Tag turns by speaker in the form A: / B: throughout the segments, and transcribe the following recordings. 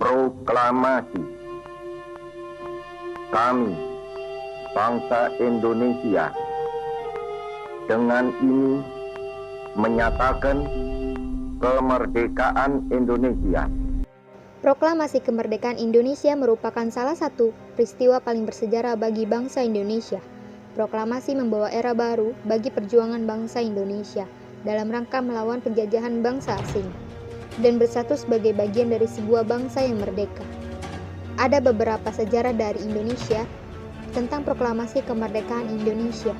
A: Proklamasi. Kami, bangsa Indonesia, dengan ini menyatakan kemerdekaan Indonesia.
B: Proklamasi kemerdekaan Indonesia merupakan salah satu peristiwa paling bersejarah bagi bangsa Indonesia. Proklamasi membawa era baru bagi perjuangan bangsa Indonesia dalam rangka melawan penjajahan bangsa asing dan bersatu sebagai bagian dari sebuah bangsa yang merdeka. Ada beberapa sejarah dari Indonesia tentang proklamasi kemerdekaan Indonesia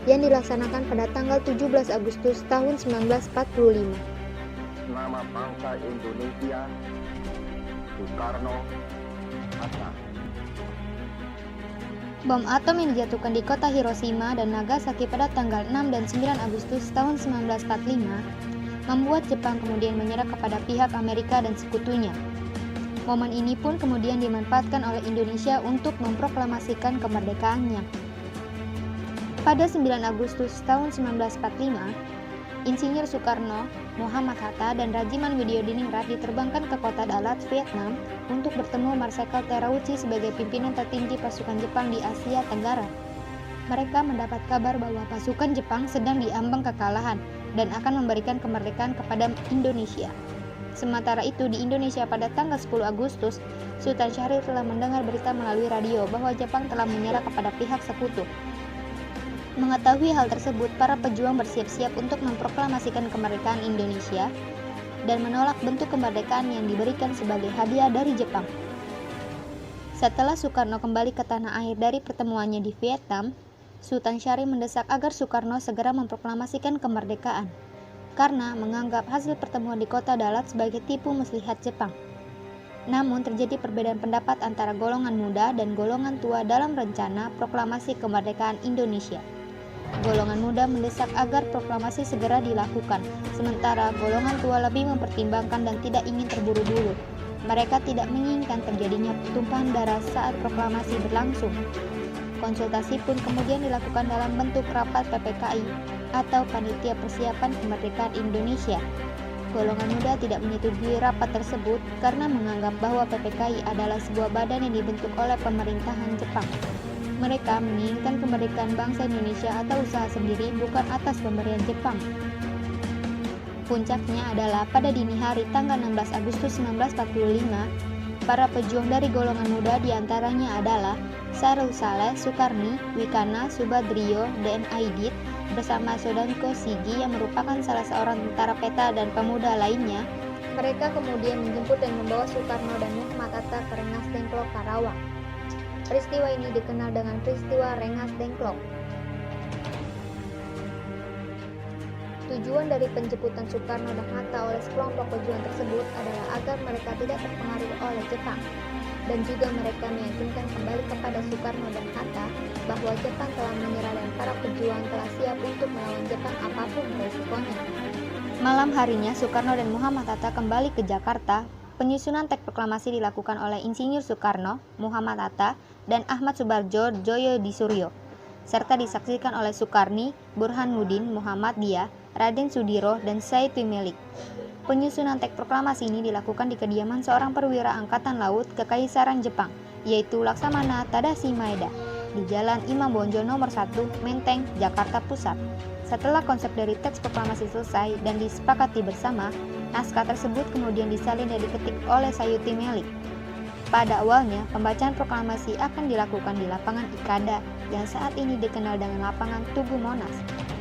B: yang dilaksanakan pada tanggal 17 Agustus tahun 1945.
A: Nama bangsa Indonesia, Soekarno-Hatta.
B: Bom atom yang dijatuhkan di kota Hiroshima dan Nagasaki pada tanggal 6 dan 9 Agustus tahun 1945 membuat Jepang kemudian menyerah kepada pihak Amerika dan sekutunya. Momen ini pun kemudian dimanfaatkan oleh Indonesia untuk memproklamasikan kemerdekaannya. Pada 9 Agustus tahun 1945, Insinyur Soekarno, Muhammad Hatta, dan Rajiman Widyodiningrat diterbangkan ke kota Dalat, Vietnam untuk bertemu Marsekal Terauchi sebagai pimpinan tertinggi pasukan Jepang di Asia Tenggara. Mereka mendapat kabar bahwa pasukan Jepang sedang diambang kekalahan dan akan memberikan kemerdekaan kepada Indonesia. Sementara itu di Indonesia pada tanggal 10 Agustus, Sultan Syahrir telah mendengar berita melalui radio bahwa Jepang telah menyerah kepada pihak sekutu. Mengetahui hal tersebut, para pejuang bersiap-siap untuk memproklamasikan kemerdekaan Indonesia dan menolak bentuk kemerdekaan yang diberikan sebagai hadiah dari Jepang. Setelah Soekarno kembali ke tanah air dari pertemuannya di Vietnam, Sultan Syahrir mendesak agar Soekarno segera memproklamasikan kemerdekaan karena menganggap hasil pertemuan di kota Dalat sebagai tipu muslihat Jepang. Namun terjadi perbedaan pendapat antara golongan muda dan golongan tua dalam rencana proklamasi kemerdekaan Indonesia. Golongan muda mendesak agar proklamasi segera dilakukan, sementara golongan tua lebih mempertimbangkan dan tidak ingin terburu-buru. Mereka tidak menginginkan terjadinya tumpahan darah saat proklamasi berlangsung. Konsultasi pun kemudian dilakukan dalam bentuk rapat PPKI atau Panitia Persiapan Kemerdekaan Indonesia. Golongan muda tidak menyetujui rapat tersebut karena menganggap bahwa PPKI adalah sebuah badan yang dibentuk oleh pemerintahan Jepang. Mereka menginginkan kemerdekaan bangsa Indonesia atau usaha sendiri, bukan atas pemberian Jepang. Puncaknya adalah pada dini hari tanggal 16 Agustus 1945, para pejuang dari golongan muda diantaranya adalah Sarul Saleh, Sukarni, Wikana, Subadrio, dan Aidit bersama Sodanko Sigi yang merupakan salah seorang tentara peta dan pemuda lainnya. Mereka kemudian menjemput dan membawa Soekarno dan Muhammad Hatta ke Rengas Dengklok, Karawang. Peristiwa ini dikenal dengan peristiwa Rengas Dengklok. Tujuan dari penjemputan Soekarno dan Hatta oleh sekelompok pejuang tersebut adalah agar mereka tidak terpengaruh oleh Jepang, dan juga mereka meyakinkan kembali kepada Soekarno dan Hatta bahwa Jepang telah menyerah dan para pejuang telah siap untuk melawan Jepang apapun resikonya. Malam harinya Soekarno dan Muhammad Hatta kembali ke Jakarta. Penyusunan teks proklamasi dilakukan oleh Insinyur Soekarno, Muhammad Hatta, dan Ahmad Subarjo Djoyo Disuryo, serta disaksikan oleh Sukarni, Burhanuddin Muhammadiyah, Raden Sudiro, dan Said Wimelik. Penyusunan teks proklamasi ini dilakukan di kediaman seorang perwira Angkatan Laut Kekaisaran Jepang, yaitu Laksamana Tadashi Maeda, di Jalan Imam Bonjol nomor 1, Menteng, Jakarta Pusat. Setelah konsep dari teks proklamasi selesai dan disepakati bersama, naskah tersebut kemudian disalin dan diketik oleh Sayuti Melik. Pada awalnya, pembacaan proklamasi akan dilakukan di lapangan Ikada yang saat ini dikenal dengan lapangan Tugu Monas.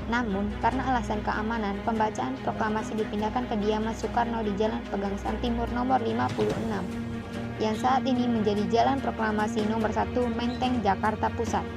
B: Namun, karena alasan keamanan, pembacaan proklamasi dipindahkan ke kediaman Soekarno di Jalan Pegangsaan Timur nomor 56, yang saat ini menjadi Jalan Proklamasi nomor 1 Menteng, Jakarta Pusat.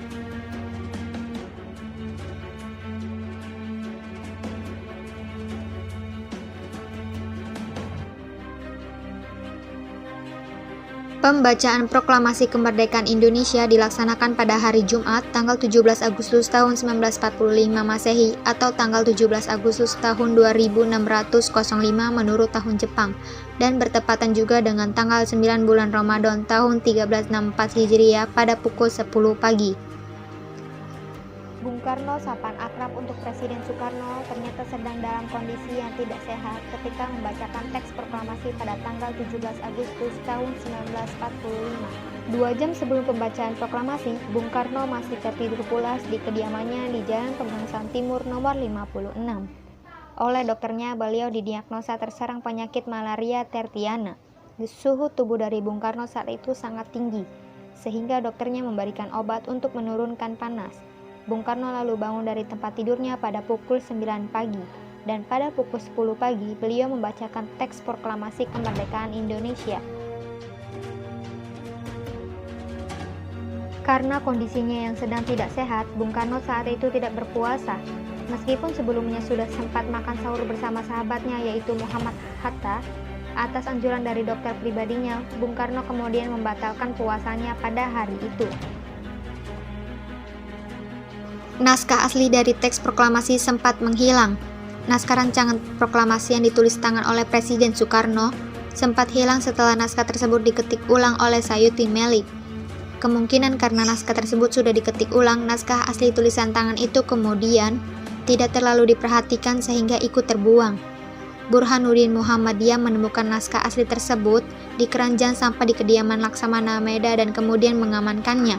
B: Pembacaan Proklamasi Kemerdekaan Indonesia dilaksanakan pada hari Jumat tanggal 17 Agustus tahun 1945 Masehi atau tanggal 17 Agustus tahun 2605 menurut tahun Jepang, dan bertepatan juga dengan tanggal 9 bulan Ramadan tahun 1364 Hijriah pada pukul 10 pagi. Bung Karno, sapaan akrab untuk Presiden Soekarno, ternyata sedang dalam kondisi yang tidak sehat ketika membacakan teks proklamasi pada tanggal 17 Agustus tahun 1945. 2 jam sebelum pembacaan proklamasi, Bung Karno masih tertidur pulas di kediamannya di Jalan Pegangsaan Timur nomor 56. Oleh dokternya, beliau didiagnosa terserang penyakit malaria tertiana. Suhu tubuh dari Bung Karno saat itu sangat tinggi, sehingga dokternya memberikan obat untuk menurunkan panas. Bung Karno lalu bangun dari tempat tidurnya pada pukul 9 pagi, dan pada pukul 10 pagi beliau membacakan teks proklamasi kemerdekaan Indonesia. Karena kondisinya yang sedang tidak sehat, Bung Karno saat itu tidak berpuasa. Meskipun sebelumnya sudah sempat makan sahur bersama sahabatnya yaitu Muhammad Hatta, atas anjuran dari dokter pribadinya, Bung Karno kemudian membatalkan puasanya pada hari itu. Naskah asli dari teks proklamasi sempat menghilang. Naskah rancangan proklamasi yang ditulis tangan oleh Presiden Soekarno sempat hilang setelah naskah tersebut diketik ulang oleh Sayuti Melik. Kemungkinan karena naskah tersebut sudah diketik ulang, naskah asli tulisan tangan itu kemudian tidak terlalu diperhatikan sehingga ikut terbuang. Burhanuddin Muhammadiyah menemukan naskah asli tersebut di keranjang sampah di kediaman Laksamana Meda dan kemudian mengamankannya.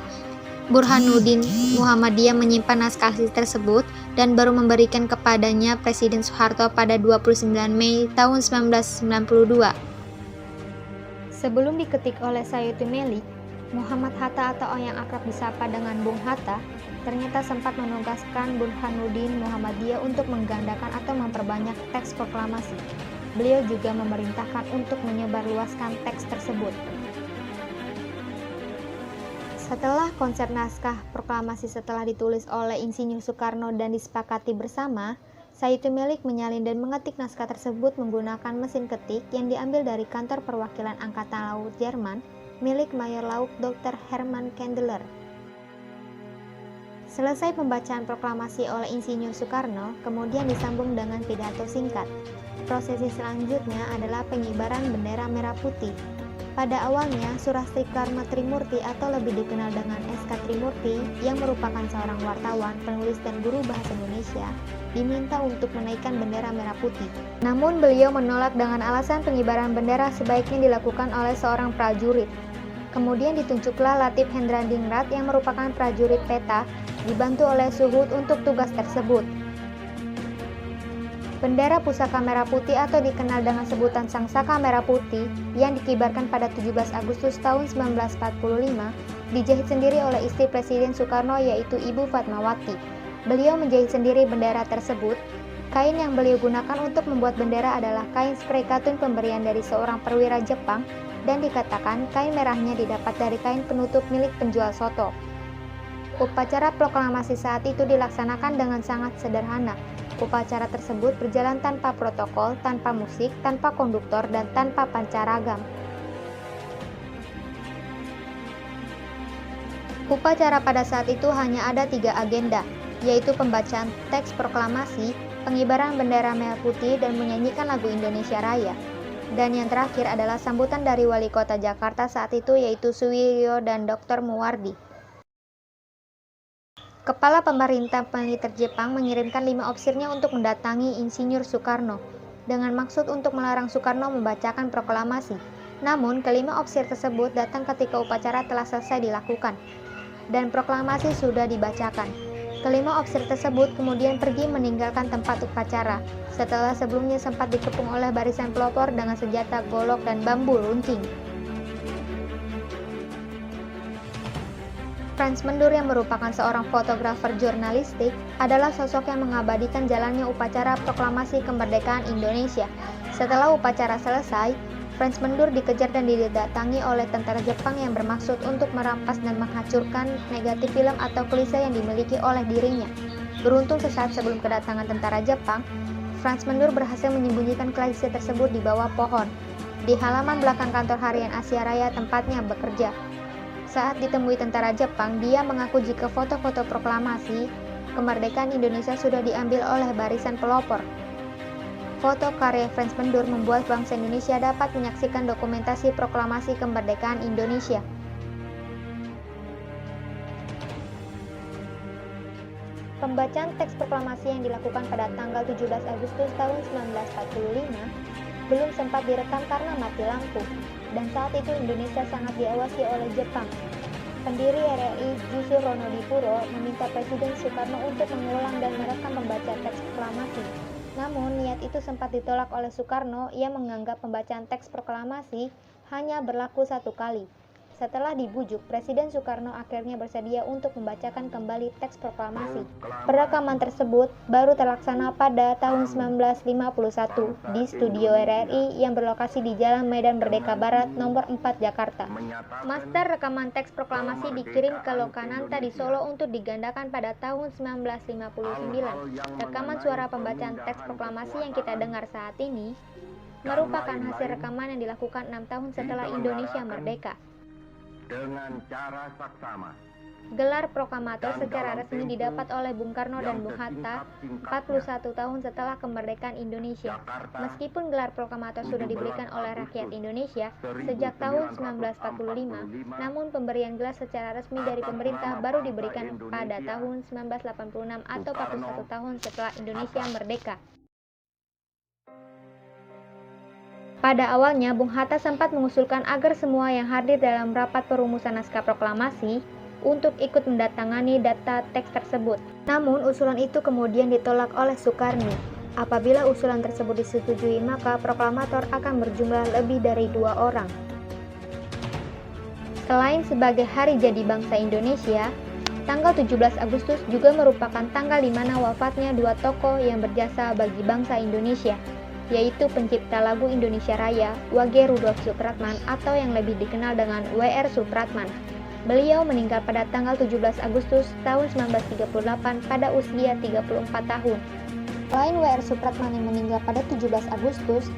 B: Burhanuddin Muhammadiyah menyimpan naskah asli tersebut dan baru memberikan kepadanya Presiden Soeharto pada 29 Mei tahun 1992. Sebelum diketik oleh Sayuti Melik, Muhammad Hatta atau yang akrab disapa dengan Bung Hatta ternyata sempat menugaskan Burhanuddin Muhammadiyah untuk menggandakan atau memperbanyak teks proklamasi. Beliau juga memerintahkan untuk menyebarluaskan teks tersebut. Setelah konsep naskah proklamasi setelah ditulis oleh Insinyur Soekarno dan disepakati bersama, Sayuti Melik menyalin dan mengetik naskah tersebut menggunakan mesin ketik yang diambil dari kantor perwakilan Angkatan Laut Jerman milik Mayor Laut Dr. Hermann Kendler. Selesai pembacaan proklamasi oleh Insinyur Soekarno, kemudian disambung dengan pidato singkat. Prosesi selanjutnya adalah pengibaran bendera merah putih. Pada awalnya, Surastri Karma Trimurti atau lebih dikenal dengan SK Trimurti yang merupakan seorang wartawan, penulis dan guru bahasa Indonesia, diminta untuk menaikkan bendera merah putih. Namun beliau menolak dengan alasan pengibaran bendera sebaiknya dilakukan oleh seorang prajurit. Kemudian ditunjuklah Latif Hendradingrat yang merupakan prajurit peta, dibantu oleh Suhud untuk tugas tersebut. Bendera pusaka merah putih atau dikenal dengan sebutan Sangsaka Merah Putih yang dikibarkan pada 17 Agustus tahun 1945 dijahit sendiri oleh istri Presiden Soekarno yaitu Ibu Fatmawati. Beliau menjahit sendiri bendera tersebut. Kain yang beliau gunakan untuk membuat bendera adalah kain spray katun pemberian dari seorang perwira Jepang dan dikatakan kain merahnya didapat dari kain penutup milik penjual soto. Upacara proklamasi saat itu dilaksanakan dengan sangat sederhana. Upacara tersebut berjalan tanpa protokol, tanpa musik, tanpa konduktor, dan tanpa pancaragam. Upacara pada saat itu hanya ada 3 agenda, yaitu pembacaan teks proklamasi, pengibaran bendera merah putih, dan menyanyikan lagu Indonesia Raya. Dan yang terakhir adalah sambutan dari Wali Kota Jakarta saat itu yaitu Suwiryo dan Dr. Muwardi. Kepala Pemerintah Militer Jepang mengirimkan 5 ofisirnya untuk mendatangi Insinyur Soekarno dengan maksud untuk melarang Soekarno membacakan proklamasi. Namun, kelima ofisir tersebut datang ketika upacara telah selesai dilakukan dan proklamasi sudah dibacakan. Kelima ofisir tersebut kemudian pergi meninggalkan tempat upacara setelah sebelumnya sempat dikepung oleh barisan pelopor dengan senjata golok dan bambu runcing. Frans Mendur yang merupakan seorang fotografer jurnalistik adalah sosok yang mengabadikan jalannya upacara proklamasi kemerdekaan Indonesia. Setelah upacara selesai, Frans Mendur dikejar dan didatangi oleh tentara Jepang yang bermaksud untuk merampas dan menghancurkan negatif film atau klise yang dimiliki oleh dirinya. Beruntung sesaat sebelum kedatangan tentara Jepang, Frans Mendur berhasil menyembunyikan klise tersebut di bawah pohon, di halaman belakang kantor harian Asia Raya tempatnya bekerja. Saat ditemui tentara Jepang, dia mengaku jika foto-foto proklamasi kemerdekaan Indonesia sudah diambil oleh barisan pelopor. Foto karya Frans Mendur membuat bangsa Indonesia dapat menyaksikan dokumentasi proklamasi kemerdekaan Indonesia. Pembacaan teks proklamasi yang dilakukan pada tanggal 17 Agustus tahun 1945 belum sempat direkam karena mati lampu, dan saat itu Indonesia sangat diawasi oleh Jepang. Pendiri RRI Jusuf Ronodipuro meminta Presiden Soekarno untuk mengulang dan merekam pembacaan teks proklamasi. Namun, niat itu sempat ditolak oleh Soekarno. Ia menganggap pembacaan teks proklamasi hanya berlaku satu kali. Setelah dibujuk, Presiden Soekarno akhirnya bersedia untuk membacakan kembali teks proklamasi. Perekaman tersebut baru terlaksana pada tahun 1951 di Studio RRI yang berlokasi di Jalan Medan Merdeka Barat nomor 4 Jakarta. Master rekaman teks proklamasi dikirim ke Lokananta di Solo untuk digandakan pada tahun 1959. Rekaman suara pembacaan teks proklamasi yang kita dengar saat ini merupakan hasil rekaman yang dilakukan 6 tahun setelah Indonesia merdeka.
A: Dengan cara saksama,
B: Gelar proklamator secara resmi didapat oleh Bung Karno dan Bung Hatta 41 tahun setelah kemerdekaan Indonesia. Meskipun gelar proklamator sudah diberikan oleh rakyat Indonesia sejak tahun 1945, namun pemberian gelar secara resmi dari pemerintah baru diberikan pada tahun 1986 atau 41 tahun setelah Indonesia merdeka. Pada awalnya, Bung Hatta sempat mengusulkan agar semua yang hadir dalam rapat perumusan naskah proklamasi untuk ikut mendatangani data teks tersebut. Namun, usulan itu kemudian ditolak oleh Soekarno. Apabila usulan tersebut disetujui, maka proklamator akan berjumlah lebih dari 2 orang. Selain sebagai hari jadi bangsa Indonesia, tanggal 17 Agustus juga merupakan tanggal di mana wafatnya 2 tokoh yang berjasa bagi bangsa Indonesia, yaitu pencipta lagu Indonesia Raya, W.G. Rudolf Supratman atau yang lebih dikenal dengan W.R. Supratman. Beliau meninggal pada tanggal 17 Agustus tahun 1938 pada usia 34 tahun. Selain W.R. Supratman yang meninggal pada 17 Agustus,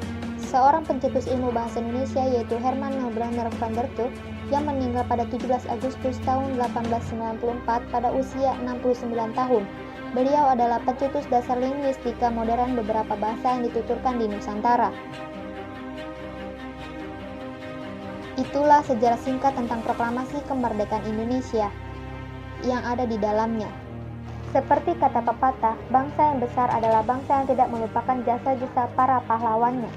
B: seorang pencetus ilmu bahasa Indonesia yaitu Herman Melbrander van der Tuuk yang meninggal pada 17 Agustus tahun 1894 pada usia 69 tahun. Beliau adalah pencetus dasar linguistika modern beberapa bahasa yang dituturkan di Nusantara. Itulah sejarah singkat tentang proklamasi kemerdekaan Indonesia yang ada di dalamnya. Seperti kata pepatah, bangsa yang besar adalah bangsa yang tidak melupakan jasa-jasa para pahlawannya.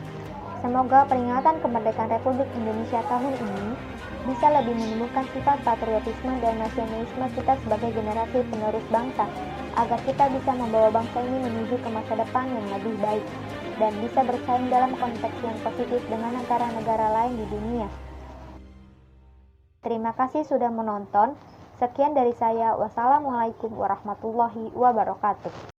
B: Semoga peringatan kemerdekaan Republik Indonesia tahun ini bisa lebih menumbuhkan sifat patriotisme dan nasionalisme kita sebagai generasi penerus bangsa, agar kita bisa membawa bangsa ini menuju ke masa depan yang lebih baik dan bisa bersaing dalam konteks yang positif dengan negara-negara lain di dunia. Terima kasih sudah menonton. Sekian dari saya. Wassalamualaikum warahmatullahi wabarakatuh.